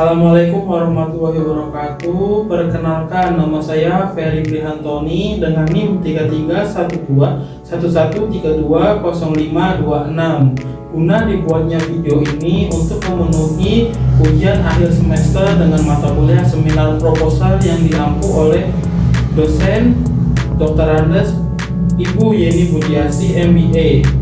Assalamualaikum warahmatullahi wabarakatuh. Perkenalkan, nama saya Ferry Brihantoni dengan NIM 331211320526. Guna dibuatnya video ini untuk memenuhi ujian akhir semester dengan mata kuliah seminar proposal yang diampu oleh dosen Dr. Andes Ibu Yeni Budiasi MBA.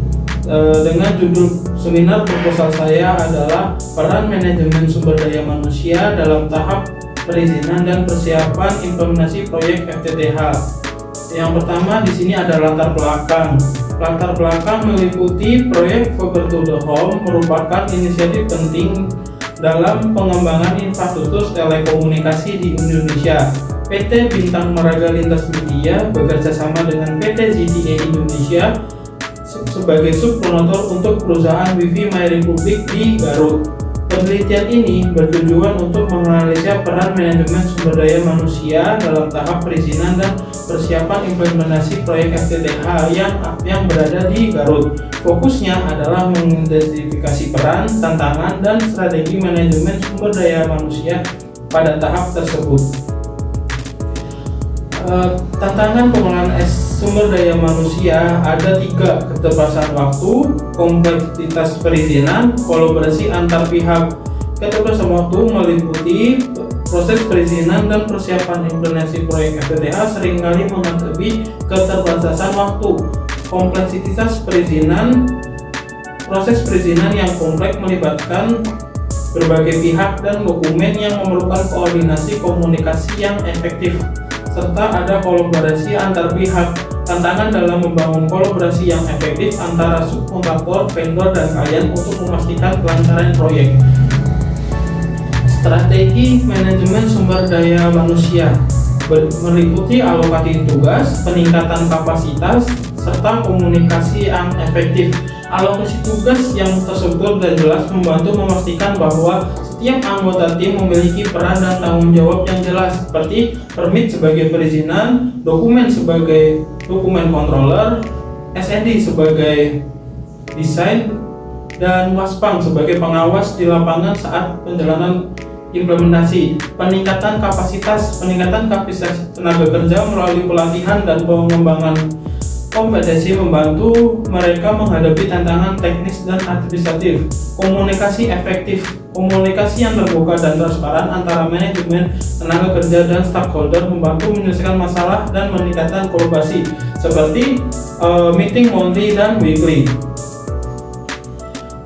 Dengan judul seminar proposal saya adalah peran manajemen sumber daya manusia dalam tahap perizinan dan persiapan implementasi proyek FTTH. Yang pertama di sini ada latar belakang. Latar belakang meliputi proyek Fiber to the Home merupakan inisiatif penting dalam pengembangan infrastruktur telekomunikasi di Indonesia. PT Bintang Meraga Lintas Media bekerjasama dengan PT ZTE Indonesia sebagai subkontraktor untuk perusahaan WiFi MyRepublik di Garut. Penelitian ini bertujuan untuk menganalisa peran manajemen sumber daya manusia dalam tahap perizinan dan persiapan implementasi proyek FTTH yang berada di Garut. Fokusnya adalah mengidentifikasi peran, tantangan, dan strategi manajemen sumber daya manusia pada tahap tersebut. Tantangan pengelolaan sumber daya manusia ada 3: keterbatasan waktu, kompleksitas perizinan, kolaborasi antar pihak. Keterbatasan waktu meliputi proses perizinan dan persiapan implementasi proyek FTTH seringkali menghadapi keterbatasan waktu. Kompleksitas perizinan, proses perizinan yang kompleks melibatkan berbagai pihak dan dokumen yang memerlukan koordinasi komunikasi yang efektif, serta ada kolaborasi antar pihak. Tantangan dalam membangun kolaborasi yang efektif antara subkontraktor, vendor, dan klien untuk memastikan kelancaran proyek. Strategi manajemen sumber daya manusia meliputi alokasi tugas, peningkatan kapasitas, serta komunikasi yang efektif. Alokasi tugas yang terstruktur dan jelas membantu memastikan bahwa setiap anggota tim memiliki peran dan tanggung jawab yang jelas, seperti permit sebagai perizinan, dokumen sebagai dokumen controller, SND sebagai desain, dan Waspang sebagai pengawas di lapangan saat penjalanan implementasi. Peningkatan kapasitas tenaga kerja melalui pelatihan dan pengembangan kompetensi membantu mereka menghadapi tantangan teknis dan administratif. Komunikasi efektif, komunikasi yang terbuka dan transparan antara manajemen, tenaga kerja, dan stakeholder membantu menyelesaikan masalah dan meningkatkan kolaborasi, seperti meeting monthly dan weekly.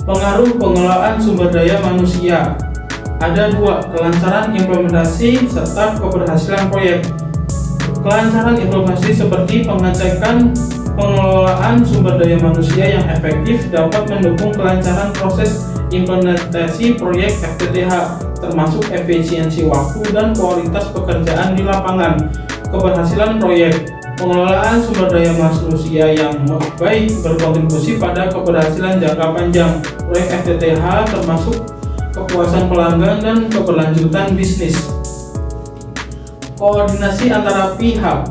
Pengaruh pengelolaan sumber daya manusia ada 2: kelancaran implementasi serta keberhasilan proyek. Kelancaran implementasi seperti pengecekan pengelolaan sumber daya manusia yang efektif dapat mendukung kelancaran proses implementasi proyek FTTH, termasuk efisiensi waktu dan kualitas pekerjaan di lapangan. Keberhasilan proyek, pengelolaan sumber daya manusia yang baik berkontribusi pada keberhasilan jangka panjang proyek FTTH, termasuk kepuasan pelanggan dan keberlanjutan bisnis. Koordinasi antara pihak,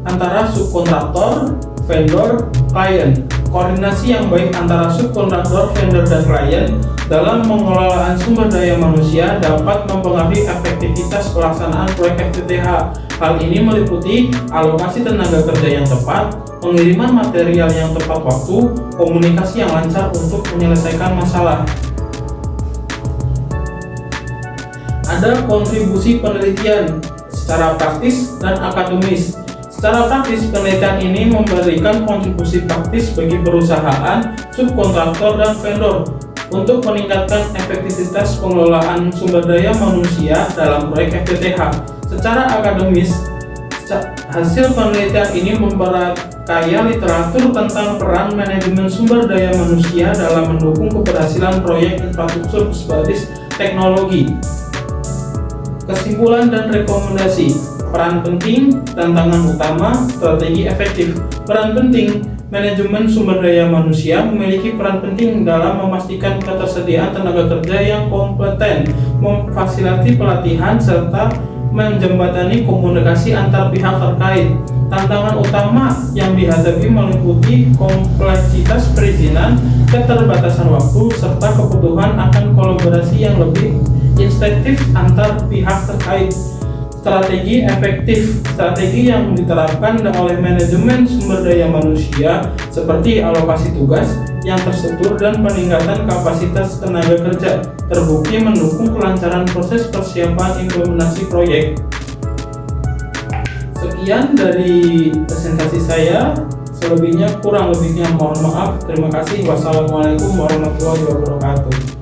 antara subkontraktor, vendor, klien. Koordinasi yang baik antara subkontraktor, vendor, dan klien dalam pengelolaan sumber daya manusia dapat mempengaruhi efektivitas pelaksanaan proyek FTTH. Hal ini meliputi alokasi tenaga kerja yang tepat, pengiriman material yang tepat waktu, komunikasi yang lancar untuk menyelesaikan masalah. Ada kontribusi penelitian secara praktis dan akademis. Secara praktis, penelitian ini memberikan kontribusi praktis bagi perusahaan, subkontraktor, dan vendor untuk meningkatkan efektivitas pengelolaan sumber daya manusia dalam proyek FTTH. Secara akademis, hasil penelitian ini memperkaya literatur tentang peran manajemen sumber daya manusia dalam mendukung keberhasilan proyek infrastruktur berbasis teknologi. Kesimpulan dan rekomendasi: peran penting, tantangan utama, strategi efektif. Peran penting, manajemen sumber daya manusia memiliki peran penting dalam memastikan ketersediaan tenaga kerja yang kompeten, memfasilitasi pelatihan, serta menjembatani komunikasi antar pihak terkait. Tantangan utama yang dihadapi meliputi kompleksitas perizinan, keterbatasan waktu, serta kebutuhan akan kolaborasi yang lebih insentif antar pihak terkait. Strategi efektif, strategi yang diterapkan oleh manajemen sumber daya manusia seperti alokasi tugas yang terstruktur dan peningkatan kapasitas tenaga kerja terbukti mendukung kelancaran proses persiapan implementasi proyek. Sekian dari presentasi saya, selebihnya kurang lebihnya mohon maaf. Terima kasih. Wassalamualaikum warahmatullahi wabarakatuh.